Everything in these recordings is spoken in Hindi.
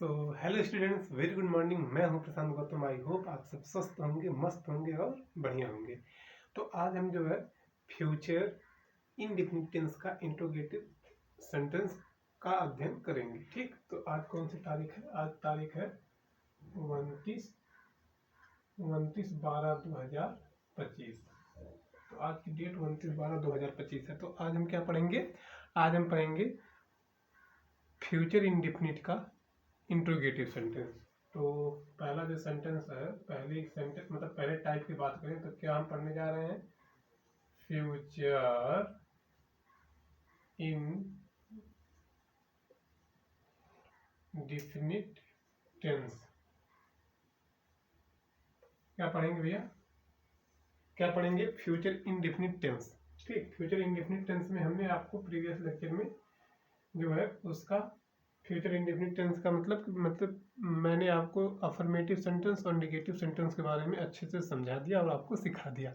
So hello students, very good morning. मैं हूं प्रशांत गौतम। आई होप आप सब स्वस्थ होंगे, मस्त होंगे और बढ़िया होंगे। तो आज हम जो है फ्यूचर इंडेफिनिट टेंस का इंट्रोगेटिव सेंटेंस का अध्ययन करेंगे। ठीक, तो आज कौन सी तारीख है? आज तारीख है 29/12/2025। तो आज की डेट 29/12/2025 है। तो आज हम क्या पढ़ेंगे? आज हम पढ़ेंगे फ्यूचर इंडेफिनिट का इंट्रोगेटिव सेंटेंस। तो पहला जो सेंटेंस है, पहली सेंटेंस मतलब पहले टाइप की बात करें तो क्या हम पढ़ने जा रहे हैं? Future indefinite tense. क्या पढ़ेंगे भैया? क्या पढ़ेंगे? Future indefinite tense. ठीक, फ्यूचर इंडेफिनिट टेंस में हमने आपको प्रीवियस लेक्चर में जो है उसका फ्यूचर इंडेफिनिट टेंस का मतलब मैंने आपको अफर्मेटिव सेंटेंस और नेगेटिव सेंटेंस के बारे में अच्छे से समझा दिया और आपको सिखा दिया।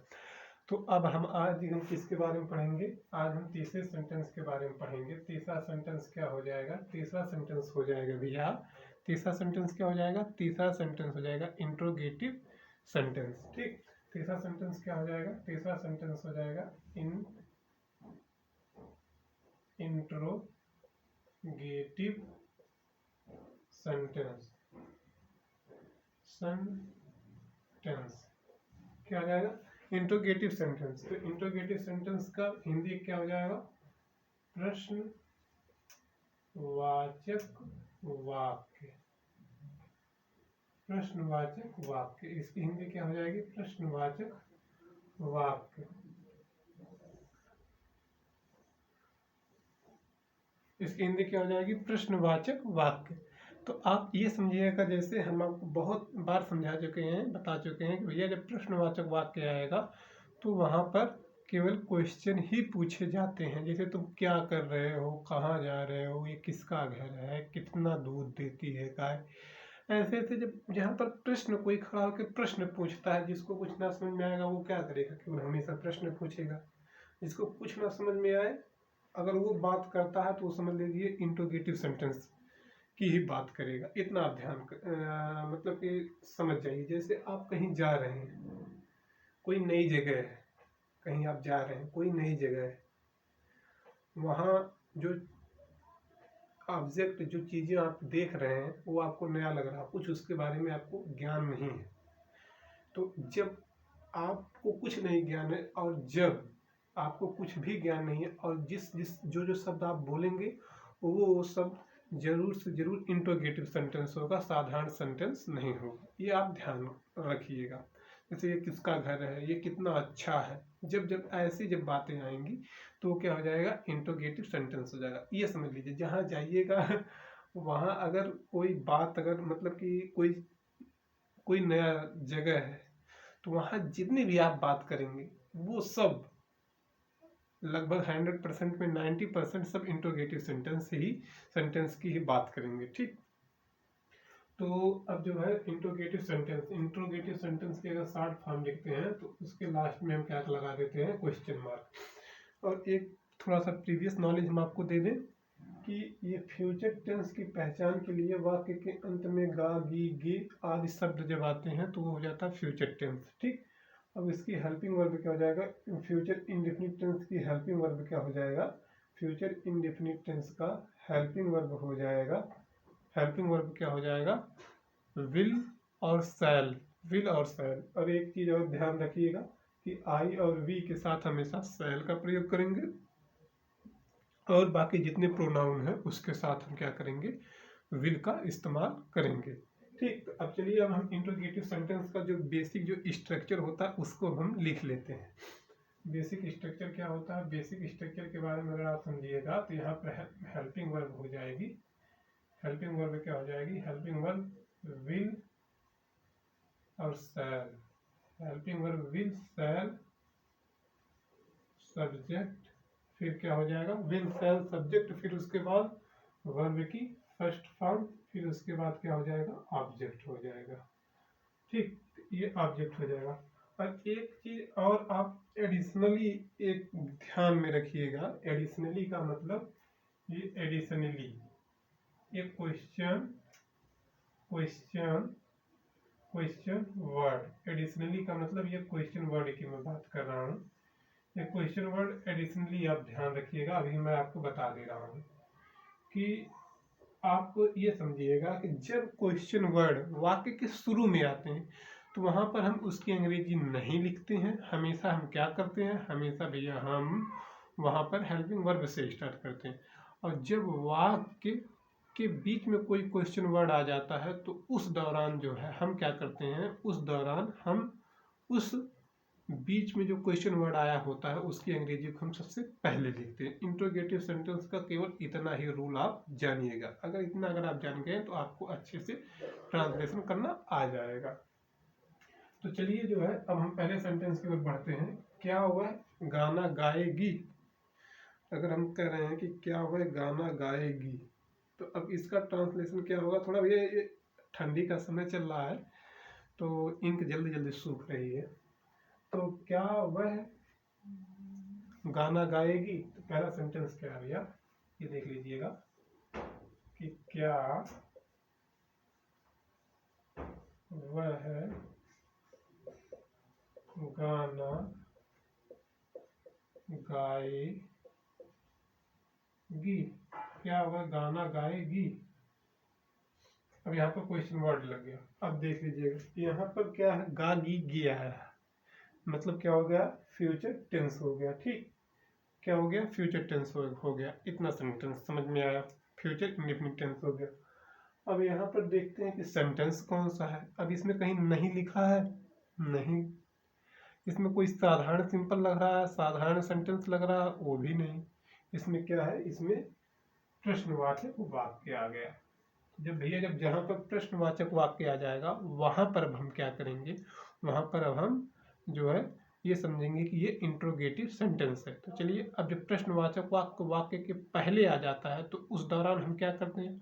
तो अब आज हम किसके बारे में पढ़ेंगे? आज हम तीसरे सेंटेंस के बारे में पढ़ेंगे। तीसरा सेंटेंस क्या हो जाएगा? तीसरा सेंटेंस हो जाएगा भैया, तीसरा सेंटेंस क्या हो जाएगा? तीसरा सेंटेंस हो जाएगा इंट्रोगेटिव सेंटेंस। ठीक, तीसरा सेंटेंस क्या हो जाएगा? तीसरा सेंटेंस हो जाएगा इंट्रोगेटिव सेंटेंस। क्या हो जाएगा? Interrogative sentence. तो इंट्रोगेटिव सेंटेंस का हिंदी क्या हो जाएगा? प्रश्नवाचक वाक्य। प्रश्नवाचक वाक्य, इसकी हिंदी क्या हो जाएगी? प्रश्नवाचक वाक्य। इसकी हिंदी क्या हो जाएगी? प्रश्नवाचक वाक्य। तो आप ये समझिएगा, जैसे हम आपको बहुत बार समझा चुके हैं, बता चुके हैं कि भैया जब प्रश्नवाचक वाक्य आएगा तो वहाँ पर केवल क्वेश्चन ही पूछे जाते हैं। जैसे तुम क्या कर रहे हो, कहाँ जा रहे हो, ये किसका घर है, कितना दूध देती है गाय। ऐसे ऐसे जब जहाँ पर प्रश्न कोई खड़ा होकर प्रश्न पूछता है, जिसको कुछ ना समझ में आएगा वो क्या करेगा? केवल हमेशा प्रश्न पूछेगा। जिसको कुछ ना समझ में आए, अगर वो बात करता है तो वो समझ लीजिए इंट्रोगेटिव सेंटेंस की ही बात करेगा। इतना आप ध्यान मतलब कि समझ जाइए। जैसे आप कहीं जा रहे हैं, कोई नई जगह है, कहीं आप जा रहे हैं, कोई नई जगह है, वहाँ जो ऑब्जेक्ट, जो चीज़ें आप देख रहे हैं वो आपको नया लग रहा है, कुछ उसके बारे में आपको ज्ञान नहीं है। तो जब आपको कुछ नहीं ज्ञान है और जब आपको कुछ भी ज्ञान नहीं है और जिस जिस जो जो शब्द आप बोलेंगे वो शब्द जरूर से जरूर इंट्रोगेटिव सेंटेंस होगा, साधारण सेंटेंस नहीं होगा। ये आप ध्यान रखिएगा। जैसे ये किसका घर है, ये कितना अच्छा है, जब जब ऐसी जब बातें आएंगी तो क्या हो जाएगा? इंट्रोगेटिव सेंटेंस हो जाएगा। ये समझ लीजिए, जहाँ जाइएगा वहाँ अगर कोई बात, अगर मतलब कि कोई नया जगह है तो वहाँ जितनी भी आप बात करेंगे वो सब लगभग 100% में 90% सब इंट्रोगेटिव सेंटेंस की ही बात करेंगे। ठीक, तो अब जो है इंट्रोगेटिव सेंटेंस की अगर शॉर्ट फॉर्म लिखते हैं तो उसके लास्ट में हम क्या लगा देते हैं? Question mark. और एक थोड़ा सा प्रीवियस नॉलेज हम आपको दे दें कि ये फ्यूचर टेंस की पहचान के लिए वाक्य के अंत में गा, गी, गे आदि शब्द जब आते हैं तो वो हो जाता है फ्यूचर टेंस। ठीक, अब इसकी हेल्पिंग वर्ब क्या हो जाएगा? फ्यूचर इंडेफिनिट टेंस की हेल्पिंग वर्ब क्या हो जाएगा? फ्यूचर इंडेफिनिट टेंस का हेल्पिंग वर्ब हो जाएगा, हेल्पिंग वर्ब क्या हो जाएगा? विल और शैल। विल और शैल। और एक चीज और ध्यान रखिएगा कि आई और वी के साथ हमेशा शैल का प्रयोग करेंगे और बाकी जितने प्रोनाउन है उसके साथ हम क्या करेंगे? विल का इस्तेमाल करेंगे। ठीक, तो अब चलिए, अब हम इंट्रोगेटिव सेंटेंस का जो बेसिक जो स्ट्रक्चर होता है उसको हम लिख लेते हैं। बेसिक स्ट्रक्चर क्या होता है? बेसिक स्ट्रक्चर के बारे में अगर आप समझिएगा तो यहाँ पर हेल्पिंग वर्ब हो जाएगी। हेल्पिंग वर्ब क्या हो जाएगी? हेल्पिंग वर्ब विल और shall. Helping verb will, shall, subject, फिर क्या हो जाएगा? विल, शैल, सब्जेक्ट, फिर उसके बाद वर्ब की फर्स्ट फॉर्म, फिर उसके बाद क्या हो जाएगा? ऑब्जेक्ट हो जाएगा। ठीक, ये ऑब्जेक्ट हो जाएगा। और एक चीज और आप एडिशनली एक ध्यान में रखिएगा। एडिशनली का मतलब ये एडिशनली एक क्वेश्चन क्वेश्चन वर्ड एडिशनली का मतलब ये क्वेश्चन वर्ड की मैं बात कर रहा हूँ। ये क्वेश्चन वर्ड एडिशनली आप ध्यान रखिएगा, अभी मैं आपको बता दे रहा हूँ कि आप ये समझिएगा कि जब क्वेश्चन वर्ड वाक्य के शुरू में आते हैं तो वहाँ पर हम उसकी अंग्रेजी नहीं लिखते हैं। हमेशा हम क्या करते हैं, हमेशा भैया हम वहाँ पर हेल्पिंग वर्ब से स्टार्ट करते हैं। और जब वाक्य के बीच में कोई क्वेश्चन वर्ड आ जाता है तो उस दौरान जो है हम क्या करते हैं, उस दौरान हम उस बीच में जो क्वेश्चन वर्ड आया होता है उसकी अंग्रेजी को हम सबसे पहले लिखते हैं। इंट्रोगेटिव सेंटेंस का केवल इतना ही रूल आप जानिएगा। अगर आप जान गए तो आपको अच्छे से ट्रांसलेशन करना आ जाएगा। तो चलिए जो है अब हम पहले सेंटेंस की ओर बढ़ते हैं। क्या हुआ है, गाना गाएगी। अगर हम कह रहे हैं कि क्या हुआ है, गाना गाएगी, तो अब इसका ट्रांसलेशन क्या होगा। थोड़ा ये ठंडी का समय चल रहा है तो इंक जल्दी जल्दी सूख रही है। तो क्या वह गाना गाएगी, तो पहला सेंटेंस क्या है भैया, ये देख लीजिएगा कि क्या वह गाना गाएगी। क्या वह गाना गाएगी। अब यहाँ पर क्वेश्चन वर्ड लग गया। अब देख लीजिएगा यहाँ पर क्या है, गागी गया है, मतलब क्या हो गया, फ्यूचर टेंस हो गया। ठीक, क्या हो गया, फ्यूचर टेंस हो गया। इतना सेंटेंस समझ में आया, फ्यूचर इंडेफिनिट टेंस हो गया। अब यहाँ पर देखते हैं कि सेंटेंस कौन सा है। अब इसमें कहीं नहीं लिखा है, नहीं। इसमें कोई साधारण सिंपल लग रहा है, साधारण सेंटेंस लग रहा है, वो भी नहीं। इसमें क्या है, इसमें प्रश्नवाचक वाक्य आ गया। जब भैया जब जहाँ पर प्रश्नवाचक वाक्य आ जाएगा वहां पर अब हम क्या करेंगे, वहां पर अब हम जो है ये समझेंगे कि ये इंट्रोगेटिव सेंटेंस है। तो चलिए, अब जब प्रश्नवाचक वाक्य के पहले आ जाता है तो उस दौरान हम क्या करते हैं,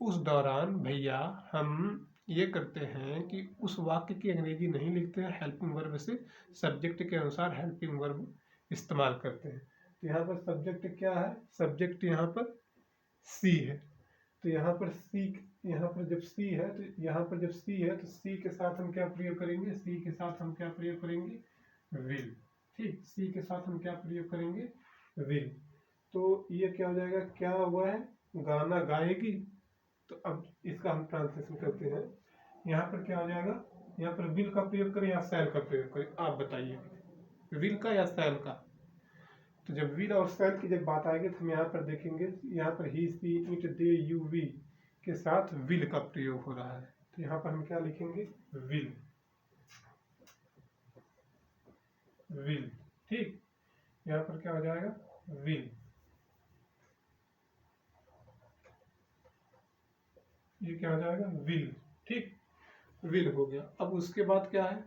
उस दौरान भैया हम ये करते हैं कि उस वाक्य की अंग्रेजी नहीं लिखते हैं, हेल्पिंग वर्ब से सब्जेक्ट के अनुसार हेल्पिंग वर्ब इस्तेमाल करते हैं। तो यहाँ पर सब्जेक्ट क्या है, सब्जेक्ट यहाँ पर सी है। तो यहाँ पर सी, यहाँ पर जब सी है तो यहाँ पर जब सी है तो सी के साथ हम क्या प्रयोग करेंगे, सी के साथ हम क्या प्रयोग करेंगे, विल। ठीक, सी के साथ हम क्या प्रयोग करेंगे, विल। तो ये क्या हो जाएगा, क्या हुआ है, गाना गाएगी। तो अब इसका हम ट्रांसलेशन करते हैं। यहाँ पर क्या हो जाएगा, यहाँ पर विल का प्रयोग करें या सैल का प्रयोग करें, आप बताइए, विल का या सैल का। तो जब विल और सेल की जब बात आएगी तो हम यहाँ पर देखेंगे, यहाँ पर ही, सी, इट, दे, यू, वी के साथ विल का प्रयोग हो रहा है। तो यहाँ पर हम क्या लिखेंगे, विल, विल। ठीक, यहाँ पर क्या हो जाएगा, विल। ये क्या हो जाएगा, विल। ठीक, विल हो गया। अब उसके बाद क्या है,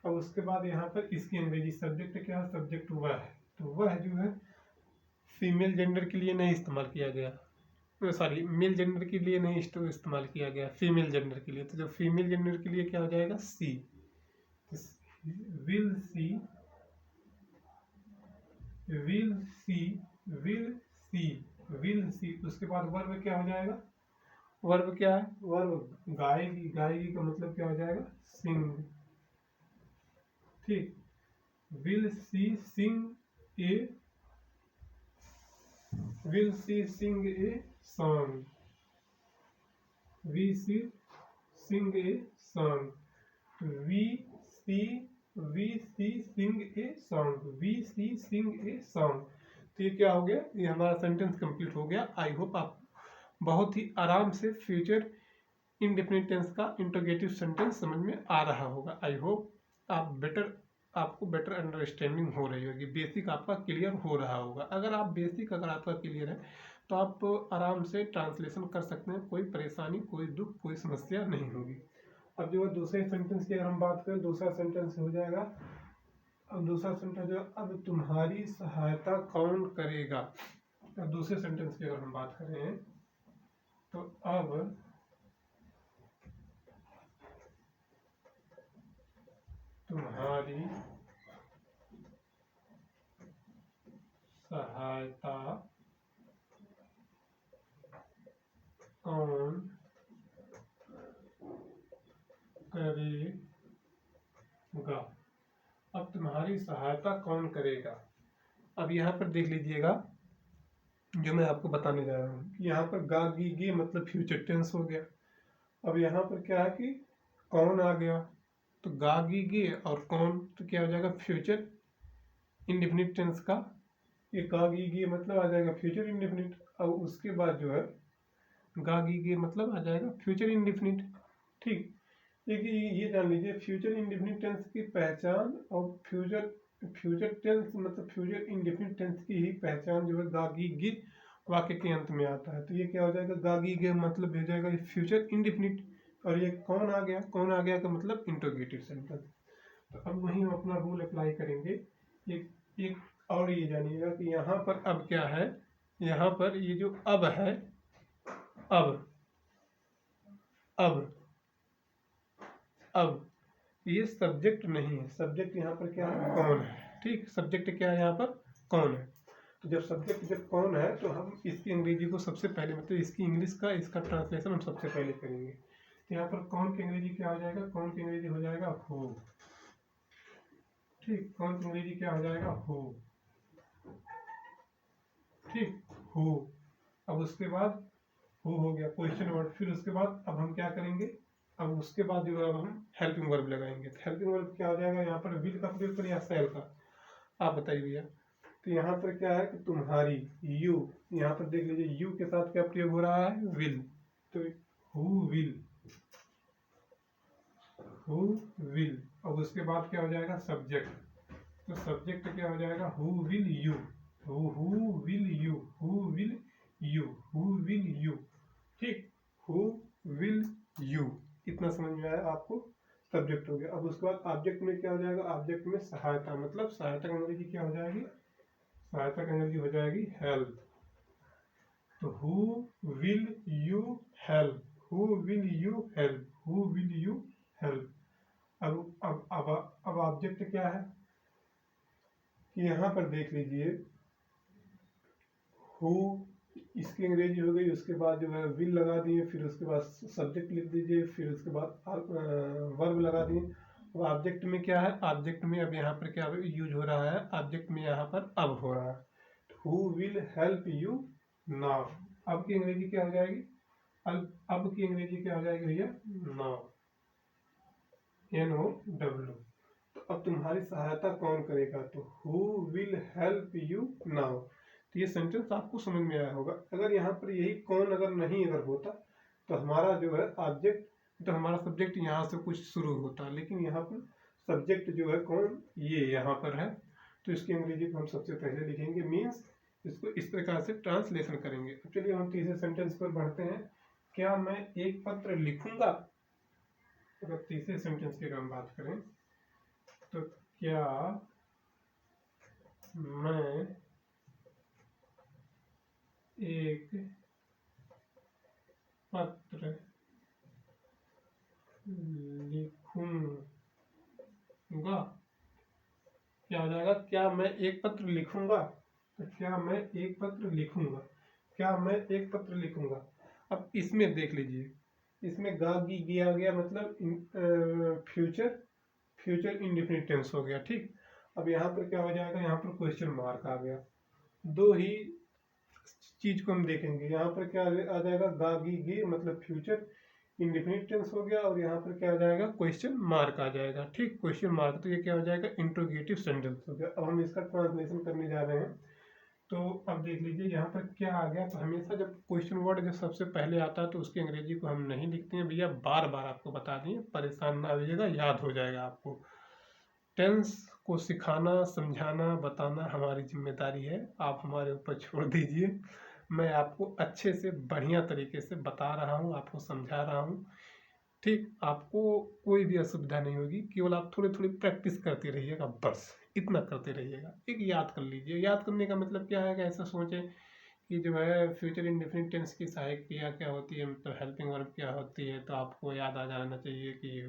अब उसके बाद यहाँ पर इसकी अंग्रेजी सब्जेक्ट क्या है, सब्जेक्ट वह है। तो वह जो है फीमेल जेंडर के लिए नहीं इस्तेमाल किया गया, सॉरी मेल जेंडर के लिए नहीं इस्तेमाल किया गया, फीमेल जेंडर के लिए। तो जो फीमेल जेंडर के लिए क्या हो जाएगा, see. Will see, will see, will see, will see. उसके बाद वर्ब क्या हो जाएगा, वर्ब क्या है, वर्ब गाएगी। गाएगी का मतलब क्या हो जाएगा, सिंग। ठीक, will she sing a, will she sing a song, we she sing a song, we she, we she sing a song, we she sing a song. तो ये क्या हो गया, ये हमारा सेंटेंस कंप्लीट हो गया। आई होप आप बहुत ही आराम से फ्यूचर इंडेफिनिट टेंस का इंट्रोगेटिव सेंटेंस समझ में आ रहा होगा। आई होप आपको बेटर अंडरस्टैंडिंग हो रही होगी, बेसिक आपका क्लियर हो रहा होगा। अगर आपका क्लियर है तो आप आराम से ट्रांसलेशन कर सकते हैं, कोई परेशानी, कोई दुख, कोई समस्या नहीं होगी। अब जो है दूसरे सेंटेंस की अगर हम बात करें, दूसरा सेंटेंस हो जाएगा, अब दूसरा सेंटेंस जो, अब तुम्हारी सहायता कौन करेगा। अब दूसरे सेंटेंस की अगर हम बात करें तो अब तुम्हारी सहायता कौन करेगा। अब तुम्हारी सहायता कौन करेगा। अब यहाँ पर देख लीजिएगा, जो मैं आपको बताने जा रहा हूँ, यहाँ पर गा गी गे मतलब फ्यूचर टेंस हो गया। अब यहाँ पर क्या है कि कौन आ गया, तो गा गी गे और कौन, तो क्या हो जाएगा फ्यूचर इंडेफिनिट टेंस का, ये गा गी गे मतलब आ जाएगा फ्यूचर इंडेफिनिट। अब उसके बाद जो है गा गी गे मतलब आ जाएगा फ्यूचर इंडेफिनिट। ठीक, देखिए ये जान लीजिए फ्यूचर इंडेफिनिट टेंस की पहचान और फ्यूचर टेंस मतलब फ्यूचर इंडेफिनिट टेंस की ही पहचान जो है गागी गी वाक्य के अंत में आता है। तो ये क्या हो जाएगा, गागी गे मतलब हो जाएगा ये फ्यूचर इंडेफिनिट, और ये कौन आ गया, कौन आ गया का मतलब इंट्रोगेटिव सेंटेंस। तो अब वहीं हम अपना रूल अप्लाई करेंगे। एक और ये जानिएगा कि यहाँ पर अब क्या है, यहाँ पर ये जो अब है, अब ये सब्जेक्ट नहीं है, सब्जेक्ट यहाँ पर क्या है, कौन है। ठीक, सब्जेक्ट क्या है यहाँ पर, कौन है। तो जब सब्जेक्ट जब कौन है तो हम इसकी अंग्रेजी को सबसे पहले मतलब इसकी इंग्लिश का इसका ट्रांसलेशन हम सबसे पहले करेंगे। तो यहाँ पर कौन की अंग्रेजी क्या हो जाएगा, कौन की अंग्रेजी हो जाएगा हु। ठीक, कौन की अंग्रेजी क्या हो जाएगा हु। ठीक, हु। अब उसके बाद हु हो गया क्वेश्चन वर्ड, फिर उसके बाद अब हम क्या करेंगे, अब उसके बाद जो है हम हेल्पिंग वर्ब लगाएंगे। तो हेल्पिंग वर्ब क्या हो जाएगा, यहाँ पर विल का प्रयोग करें या शैल का, आप बताइए भैया। तो यहाँ पर क्या है कि तुम्हारी यू, यहाँ पर देख लीजिए यू के साथ क्या प्रयोग हो रहा है, विल। तो हु विल। अब उसके बाद क्या हो जाएगा सब्जेक्ट, तो सब्जेक्ट क्या हो जाएगा who will you, who will you. ठीक, हु विल यू, इतना समझ में आया आपको, सब्जेक्ट हो गया। अब उसके बाद ऑब्जेक्ट में क्या हो जाएगा, ऑब्जेक्ट में सहायता मतलब सहायता की अंग्रेजी क्या हो जाएगी, सहायता की अंग्रेजी हो जाएगी हेल्प। तो who will you help, who will you help, who will you help. अब ऑब्जेक्ट क्या है कि यहाँ पर देख लीजिए हु इसकी अंग्रेजी हो गई, उसके बाद जो है विल लगा दिए, फिर उसके बाद सब्जेक्ट लिख दीजिए, फिर उसके बाद वर्ब लगा दिए। अब ऑब्जेक्ट में क्या है, ऑब्जेक्ट में अब यहाँ पर क्या यूज हो रहा है, ऑब्जेक्ट में यहाँ पर अब हो रहा है, who will help you now. अब की अंग्रेजी क्या हो जाएगी, अब की अंग्रेजी क्या हो जाएगी भैया, नाउ, NOW। तो अब तुम्हारी सहायता कौन करेगा, तो who will help you now. तो ये सेंटेंस आपको समझ में आया होगा। अगर यहाँ पर यही कौन अगर नहीं अगर होता तो हमारा जो है ऑब्जेक्ट, तो हमारा सब्जेक्ट यहाँ से कुछ शुरू होता, लेकिन यहाँ पर सब्जेक्ट जो है कौन ये यहाँ पर है। तो इसकी अंग्रेजी को हम सबसे पहले लिखेंगे, मीन्स इसको इस प्रकार से ट्रांसलेशन करेंगे। तो चलिए हम तीसरे सेंटेंस पर बढ़ते हैं। क्या मैं एक पत्र लिखूंगा, अगर तीसरे सेंटेंस की अगर हम बात करें तो क्या मैं एक पत्र लिखूंगा, क्या हो जाएगा, क्या मैं एक पत्र लिखूंगा। तो क्या मैं एक पत्र लिखूंगा, क्या मैं एक पत्र लिखूंगा। अब इसमें देख लीजिए, इसमें गा गी गी आ गया मतलब फ्यूचर इंडेफिनिट टेंस हो गया। ठीक, अब यहाँ पर क्या हो जाएगा, यहाँ पर क्वेश्चन मार्क आ गया। दो ही चीज को हम देखेंगे, यहाँ पर क्या आ जाएगा, गा गी गी मतलब फ्यूचर इंडेफिनिट टेंस हो गया, और यहाँ पर क्या आ जाएगा, क्वेश्चन मार्क आ जाएगा। ठीक, क्वेश्चन मार्क, तो ये क्या हो जाएगा, इंट्रोगेटिव सेंटेंस हो गया। अब हम इसका ट्रांसलेशन करने जा रहे हैं। तो अब देख लीजिए यहाँ पर क्या आ गया। तो हमेशा जब क्वेश्चन वर्ड जब सबसे पहले आता है तो उसकी अंग्रेजी को हम नहीं लिखते हैं भैया, बार बार आपको बता दिए, परेशान ना होइएगा, याद हो जाएगा आपको। टेंस को सिखाना, समझाना, बताना हमारी जिम्मेदारी है, आप हमारे ऊपर छोड़ दीजिए। मैं आपको अच्छे से बढ़िया तरीके से बता रहा हूँ, आपको समझा रहा हूँ। ठीक, आपको कोई भी असुविधा नहीं होगी, केवल आप थोड़ी थोड़ी प्रैक्टिस करते रहिएगा, बस इतना करते रहिएगा। एक याद कर लीजिए, याद करने का मतलब क्या है कि ऐसा सोचें कि जो है फ्यूचर इंडेफिनिट टेंस की सहायक क्रिया क्या होती है, तो हेल्पिंग वर्ब क्या होती है, तो आपको याद आ जाना चाहिए कि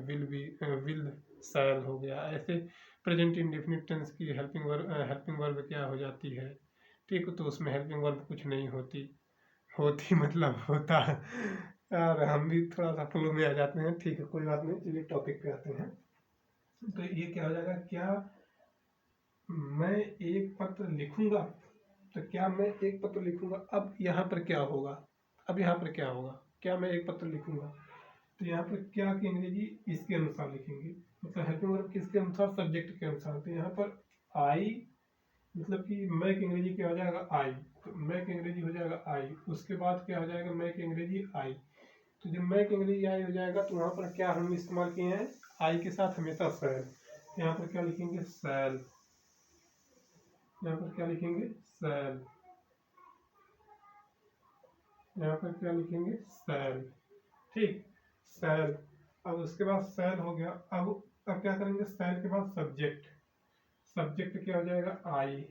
विल शैल हो गया। ऐसे प्रेजेंट इंडेफिनिट टेंस की हेल्पिंग वर्ब क्या हो जाती है, ठीक, तो उसमें हेल्पिंग वर्ब कुछ नहीं होती मतलब होता है, यार हम भी थोड़ा सा फ्लो में आ जाते हैं, ठीक है कोई बात नहीं, चलिए टॉपिक पे आते हैं। तो ये क्या हो जाएगा, क्या मैं एक पत्र लिखूंगा, तो क्या मैं एक पत्र लिखूंगा, अब यहाँ पर क्या होगा, अब यहाँ पर क्या होगा, क्या मैं एक पत्र लिखूंगा, तो यहाँ पर क्या की अंग्रेजी इसके अनुसार लिखेंगे, मतलब हेल्पिंग वर्ब किसके अनुसार, सब्जेक्ट के अनुसार। तो यहाँ पर आई मतलब कि मैं की अंग्रेजी क्या हो जाएगा, आई, तो मैं की अंग्रेजी हो जाएगा आई, उसके बाद क्या हो जाएगा, मैं की अंग्रेजी आई। तो जब मैं की अंग्रेजी आई हो जाएगा तो वहाँ पर क्या हम इस्तेमाल किए हैं, आई के साथ हमेशा सेल, तो यहाँ पर क्या लिखेंगे, सेल, यहाँ पर क्या लिखेंगे, सेल, यहाँ पर क्या लिखेंगे, सेल, ठीक, सेल। अब उसके बाद सेल हो गया, अब क्या करेंगे, सेल के बाद सब्जेक्ट, सब्जेक्ट क्या हो जाएगा, आई,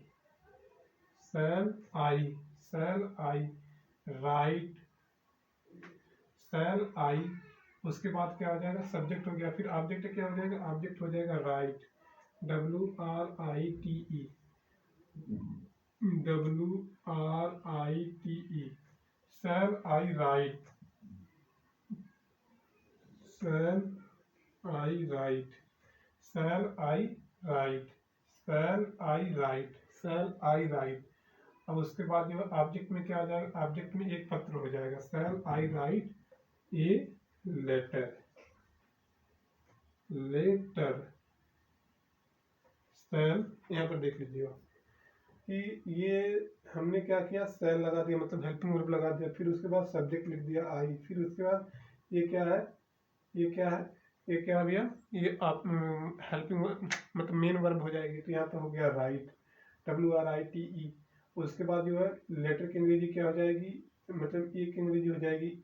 cell I, cell I, right, cell आई, उसके बाद क्या हो जाएगा, सब्जेक्ट हो गया, फिर ऑब्जेक्ट क्या हो जाएगा, ऑब्जेक्ट हो जाएगा right, WRITE, WRITE, cell I right, cell I right, cell I right, cell I right, cell I right. अब उसके बाद जो है ऑब्जेक्ट में क्या आ जाएगा, ऑब्जेक्ट में एक पत्र हो जाएगा, shall I write a letter, letter, shall, यहाँ पर देख लीजिएगा कि ये हमने क्या किया, सेल लगा दिया मतलब हेल्पिंग वर्ब लगा दिया, फिर उसके बाद सब्जेक्ट लिख दिया आई, फिर उसके बाद ये क्या है, ये क्या है, ये क्या हो गया, ये आप हेल्पिंग मतलब मेन वर्ब हो जाएगी, तो यहाँ पर हो गया राइट, WRITE। उसके बाद जो है लेटर की अंग्रेजी क्या हो जाएगी, मतलब ए की अंग्रेजी हो जाएगी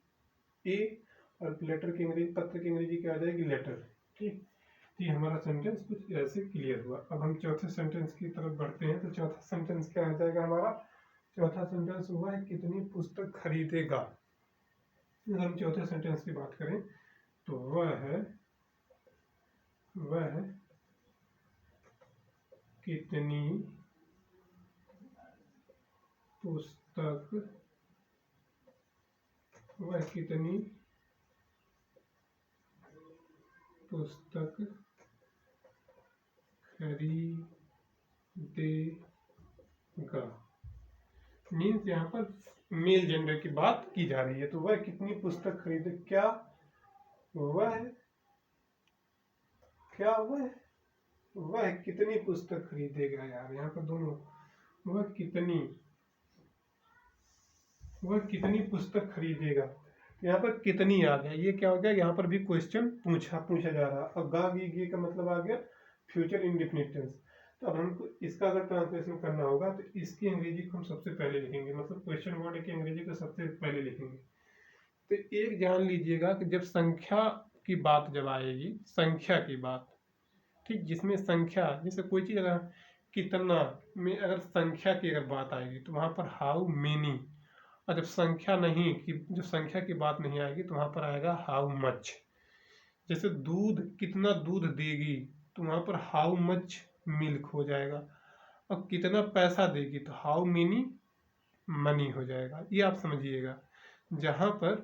ए, और लेटर की अंग्रेजी, पत्र की अंग्रेजी क्या हो जाएगी, लेटर, ठीक। ये हमारा सेंटेंस कुछ ऐसे क्लियर हुआ। अब हम चौथे सेंटेंस की तरफ बढ़ते हैं। तो चौथा सेंटेंस क्या आ जाएगा हमारा, चौथा सेंटेंस हुआ है कितनी पुस्तक खरीदेगा। अगर हम चौथे सेंटेंस की बात करें तो वह कितनी पुस्तक, वह कितनी पुस्तक खरीदेगा, मीन्स यहाँ पर मेल जेंडर की बात की जा रही है। तो वह कितनी पुस्तक खरीदे, क्या वह कितनी पुस्तक खरीदेगा, यार यहाँ पर दोनों, वह कितनी पुस्तक खरीदेगा, यहाँ पर कितनी आ गया, ये क्या हो गया, यहाँ पर भी क्वेश्चन पूछा जा रहा है। अब गा गी गी का मतलब आ गया फ्यूचर इंडेफिनिट टेंस। तो अब हमको इसका अगर ट्रांसलेशन करना होगा तो इसकी अंग्रेजी को हम सबसे पहले लिखेंगे, मतलब क्वेश्चन वर्ड की अंग्रेजी को सबसे पहले लिखेंगे। तो एक जान लीजिएगा कि जब संख्या की बात जब आएगी, संख्या की बात, ठीक, जिसमें संख्या, जैसे कोई चीज़ अगर कितना में अगर संख्या की अगर बात आएगी तो वहाँ पर हाउ मेनी, और जब संख्या नहीं की, जो संख्या की बात नहीं आएगी तो वहाँ पर आएगा हाउ मच। जैसे दूध, कितना दूध देगी, तो वहाँ पर हाउ मच मिल्क हो जाएगा। और कितना पैसा देगी तो हाउ मेनी मनी हो जाएगा। ये आप समझिएगा, जहाँ पर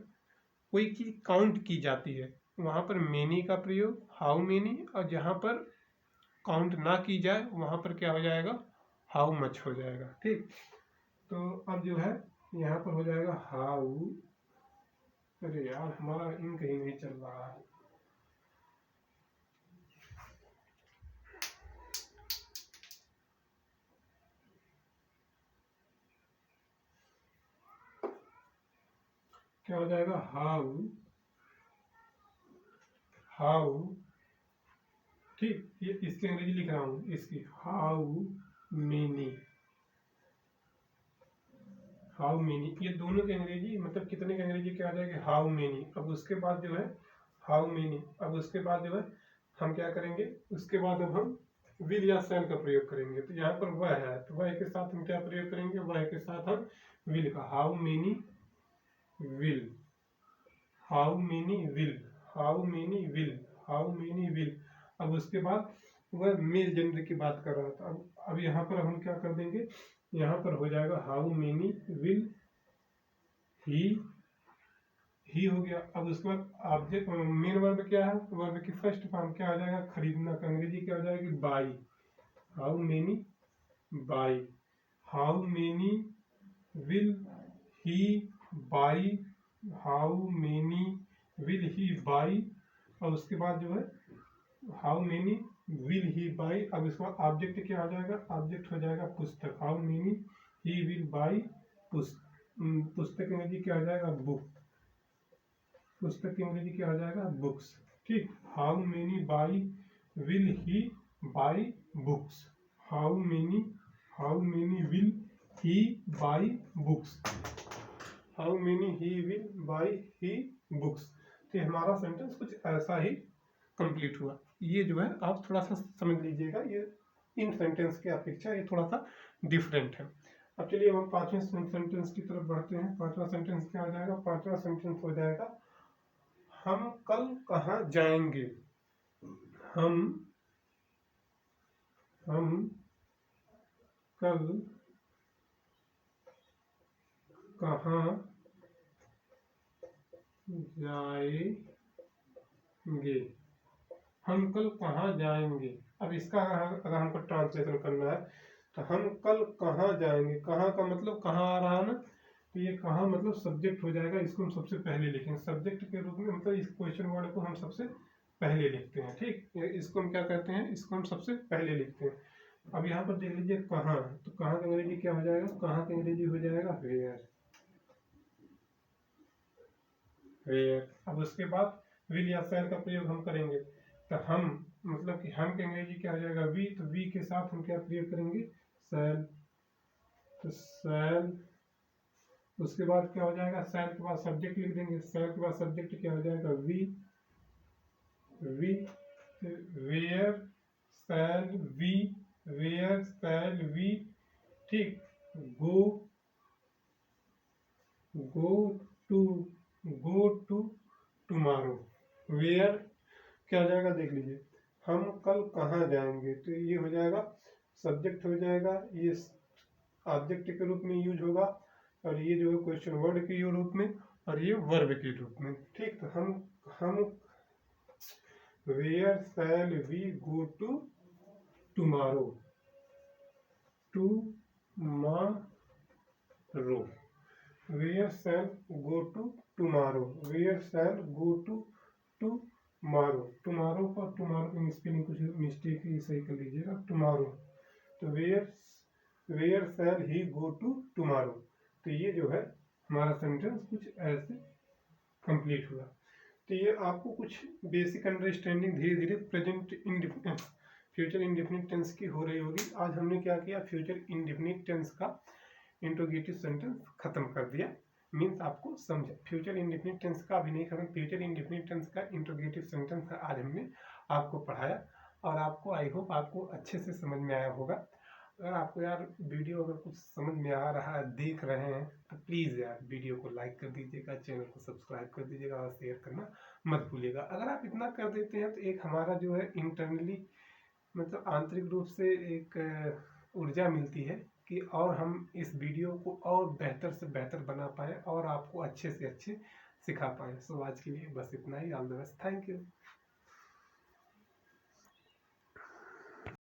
कोई चीज़ काउंट की जाती है वहाँ पर मेनी का प्रयोग, हाउ मेनी, और जहाँ पर काउंट ना की जाए वहाँ पर क्या हो जाएगा, हाउ मच हो जाएगा, ठीक। तो अब जो है यहाँ पर हो जाएगा हाउ, अरे यार हमारा इन कहीं नहीं चल रहा है, क्या हो जाएगा, हाउ, ठीक। ये इसकी अंग्रेजी लिख रहा हूँ, इसकी हाउ मेनी, हाउ मेनी, ये दोनों की अंग्रेजी मतलब कितने की अंग्रेजी क्या आ जाएगी, हाउ मेनी। अब उसके बाद जो है हाउ मेनी, अब उसके बाद जो है हम क्या करेंगे, उसके बाद अब हम विल या शैल का प्रयोग करेंगे। तो यहाँ पर वह है, तो वह के साथ हम क्या प्रयोग करेंगे, वह के साथ हम विल का, how many will, how many will, how many will, how many will. अब उसके बाद वह मेल जेंडर की बात कर रहा था। अब यहाँ पर हम क्या कर देंगे, यहाँ पर हो जाएगा हाउ मेनी विल ही ही हो गया। अब उसके बाद ऑब्जेक्ट मेन वर्ब क्या है, वर्ब की फर्स्ट फॉर्म क्या आ जाएगा, खरीदना का अंग्रेजी क्या हो जाएगी, by. How many by, how many will he by, how many will he by. और उसके बाद जो है how many will he by. अब इसके बाद ऑब्जेक्ट क्या आ जाएगा, ऑब्जेक्ट हो जाएगा पुस्तक, how many he will by पुस्तक की अंग्रेजी क्या आ जाएगा, बुक। पुस्तक की अंग्रेजी क्या आ जाएगा, बुक्स। ठीक, how many by will he by books, how many will he by books, how many he will by he books. तो हमारा सेंटेंस कुछ ऐसा ही कंप्लीट हुआ। ये जो है आप थोड़ा सा समझ लीजिएगा, ये इन सेंटेंस की अपेक्षा ये थोड़ा सा डिफरेंट है। अब चलिए हम पांचवें सेंटेंस की तरफ बढ़ते हैं। पांचवा सेंटेंस क्या आ जाएगा, पांचवा सेंटेंस हो जाएगा हम कल कहाँ जाएंगे। हम कल कहाँ जाएंगे, हम कल कहाँ जाएंगे। अब इसका अगर हमको ट्रांसलेशन करना है तो हम कल कहाँ जाएंगे, कहाँ का मतलब कहाँ आ रहा है ना, तो ये कहाँ मतलब सब्जेक्ट हो जाएगा, इसको हम सबसे पहले लिखेंगे सब्जेक्ट के रूप में, मतलब इस क्वेश्चन वर्ड को हम सबसे पहले लिखते हैं। ठीक, इसको हम क्या कहते हैं, इसको हम सबसे पहले लिखते हैं। अब यहाँ पर देख लीजिए कहाँ, तो कहाँ का अंग्रेजी क्या हो जाएगा, कहाँ का अंग्रेजी हो जाएगा वेयर, वेयर। अब उसके बाद विल या शैल का प्रयोग हम करेंगे, तो हम मतलब कि हम के अंग्रेजी क्या हो जाएगा, वी, तो वी के साथ हम क्या प्रयोग करेंगे, शैल, तो शैल। उसके बाद क्या हो जाएगा, शैल के बाद सब्जेक्ट लिख देंगे, शैल के बाद सब्जेक्ट क्या हो जाएगा, we, where shall we, where shall we. ठीक, go, go to, go to tomorrow. Where क्या हो जाएगा, देख लीजिए, हम कल कहाँ जाएंगे, तो ये हो जाएगा सब्जेक्ट हो जाएगा, ये ऑब्जेक्ट के रूप में यूज होगा, और ये जो है क्वेश्चन वर्ड के रूप में, और ये वर्ब के रूप में। ठीक, तो हम where shall we go to tomorrow, tomorrow, where shall go to tomorrow, where shall go to tomorrow. Tomorrow का टुमारो की स्पेलिंग कुछ मिस्टेक है, सही कर लीजिएगा, टुमारो। तो where shall he go to tomorrow. तो ये जो है हमारा सेंटेंस कुछ ऐसे कंप्लीट हुआ। तो ये आपको कुछ बेसिक अंडरस्टैंडिंग धीरे धीरे present indefinite future indefinite tense की हो रही होगी। आज हमने क्या किया, फ्यूचर इंडेफिनिट टेंस का इंट्रोगेटिव सेंटेंस खत्म कर दिया, मीन्स आपको समझा। फ्यूचर इंडेफिनिट टेंस का अभी नहीं खत्म, फ्यूचर इंडेफिनिट टेंस का इंट्रोगेटिव सेंटेंस आज हमने आपको पढ़ाया, और आपको आई होप आपको अच्छे से समझ में आया होगा। अगर आपको यार वीडियो अगर कुछ समझ में आ रहा है, देख रहे हैं, तो प्लीज़ यार वीडियो को लाइक कर दीजिएगा, चैनल को सब्सक्राइब कर दीजिएगा, और शेयर करना मत भूलिएगा। अगर आप इतना कर देते हैं तो एक हमारा जो है इंटरनली मतलब आंतरिक रूप से एक ऊर्जा मिलती है कि और हम इस वीडियो को और बेहतर से बेहतर बना पाए और आपको अच्छे से अच्छे सिखा पाए। सो आज के लिए बस इतना ही। All the best, thank you.